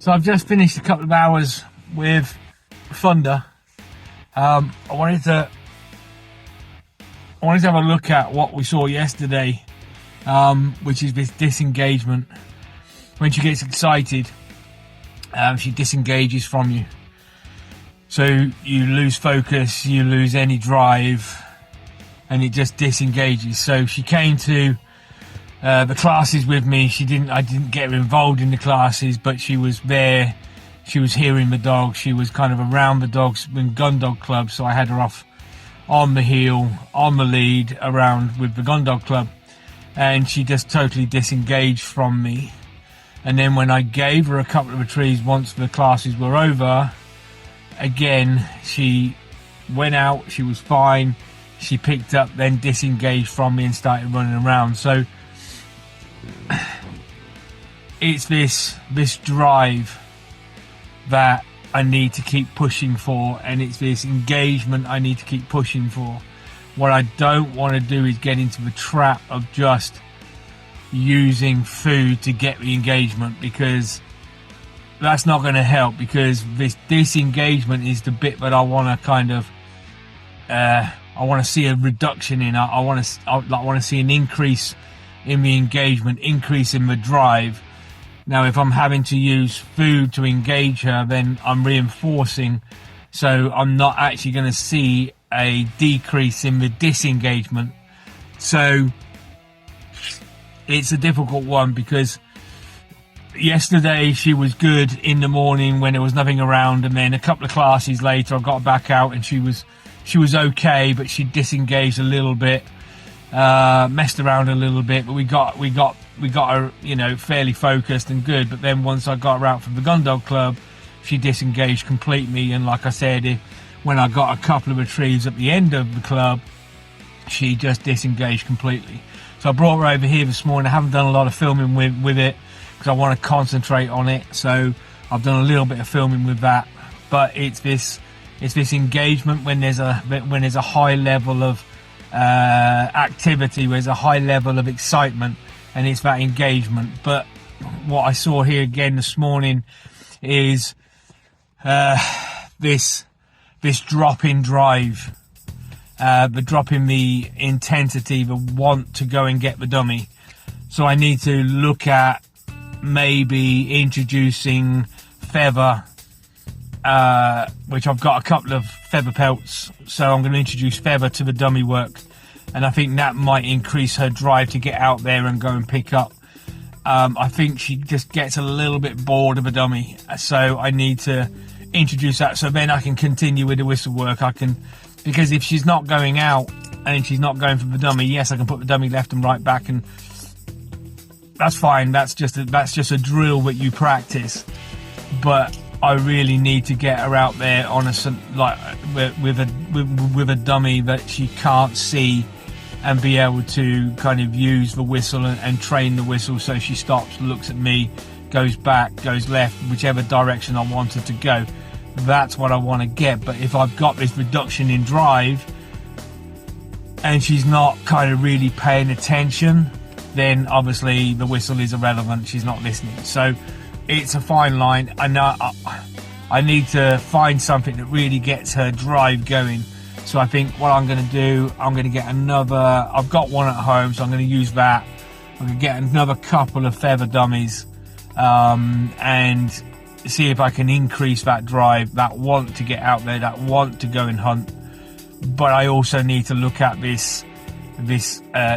So I've just finished a couple of hours with Thunder. I wanted to have a look at what we saw yesterday, which is this disengagement. When she gets excited, she disengages from you. So you lose focus, you lose any drive, and it just disengages. So she came to the classes with me. I didn't get her involved in the classes, but she was there. She was hearing the dog. She was kind of around the dogs in gun dog club. So I had her off on the heel, on the lead, around with the gun dog club, and she just totally disengaged from me. And then when I gave her a couple of retrieves once the classes were over, again she went out. She was fine. She picked up, then disengaged from me and started running around. So it's this drive that I need to keep pushing for, and it's this engagement I need to keep pushing for. What I don't want to do is get into the trap of just using food to get the engagement, because that's not going to help, because this disengagement is the bit that I want to kind of I want to see a reduction in. I want to see an increase in the engagement, increase in the drive. Now, if I'm having to use food to engage her, then I'm reinforcing. So I'm not actually going to see a decrease in the disengagement. So it's a difficult one, because yesterday she was good in the morning when there was nothing around, and then a couple of classes later I got back out and she was okay, but she disengaged a little bit, messed around a little bit, but we got her, fairly focused and good. But then once I got her out from the gun dog club, she disengaged completely. And like I said, when I got a couple of retrieves at the end of the club, she just disengaged completely. So I brought her over here this morning. I haven't done a lot of filming with it because I want to concentrate on it. So I've done a little bit of filming with that. But it's this engagement when there's a high level of activity, where there's a high level of excitement, and it's that engagement. But what I saw here again this morning is this drop in drive, the drop in the intensity, the want to go and get the dummy. So I need to look at maybe introducing feather, which I've got a couple of feather pelts, so I'm going to introduce feather to the dummy work, and I think that might increase her drive to get out there and go and pick up. I think she just gets a little bit bored of a dummy, so I need to introduce that, so then I can continue with the whistle work. Because if she's not going out and she's not going for the dummy, yes, I can put the dummy left and right back, and that's fine. That's just a drill that you practice. But I really need to get her out there on with a dummy that she can't see, and be able to kind of use the whistle and train the whistle, so she stops, looks at me, goes back, goes left, whichever direction I want her to go. That's what I want to get. But if I've got this reduction in drive and she's not kind of really paying attention, then obviously the whistle is irrelevant. She's not listening. So it's a fine line. I know I need to find something that really gets her drive going. So I think what I'm going to do, I'm going to get another, I've got one at home, so I'm going to use that. I'm going to get another couple of feather dummies, and see if I can increase that drive, that want to get out there, that want to go and hunt. But I also need to look at this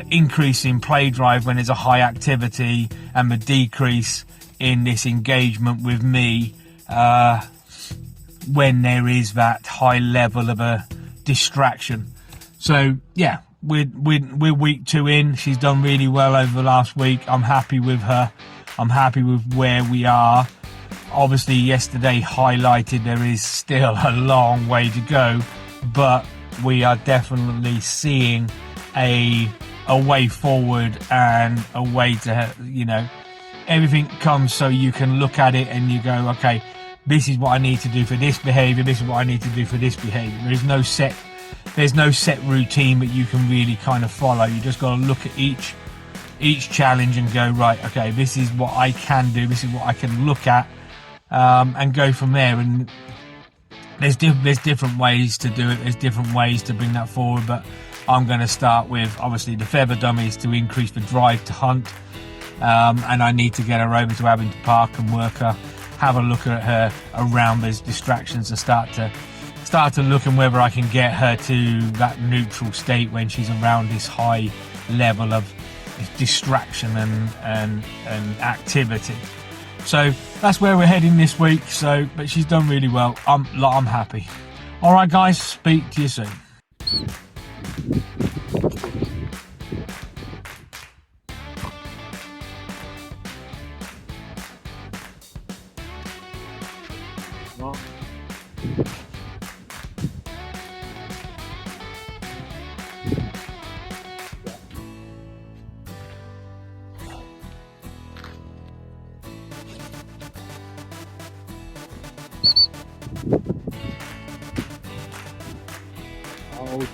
increase in play drive when there's a high activity, and the decrease in this engagement with me when there is that high level of a distraction. So yeah, we're week 2 in. She's done really well over the last week. I'm happy with her. I'm happy with where we are. Obviously yesterday highlighted there is still a long way to go, but we are definitely seeing a way forward, and a way to, everything comes so you can look at it and you go, okay, this is what I need to do for this behavior, this is what I need to do for this behavior. There's no set routine that you can really kind of follow. You just got to look at each challenge and go, right, okay, this is what I can do, this is what I can look at, and go from there. And there's different ways to do it. There's different ways to bring that forward, but I'm going to start with obviously the feather dummies to increase the drive to hunt, and I need to get her over to Abington Park and work her, have a look at her around those distractions, and start to look and whether I can get her to that neutral state when she's around this high level of distraction and activity. So that's where we're heading this week. So, but she's done really well. I'm happy. All right, guys. Speak to you soon. Oh.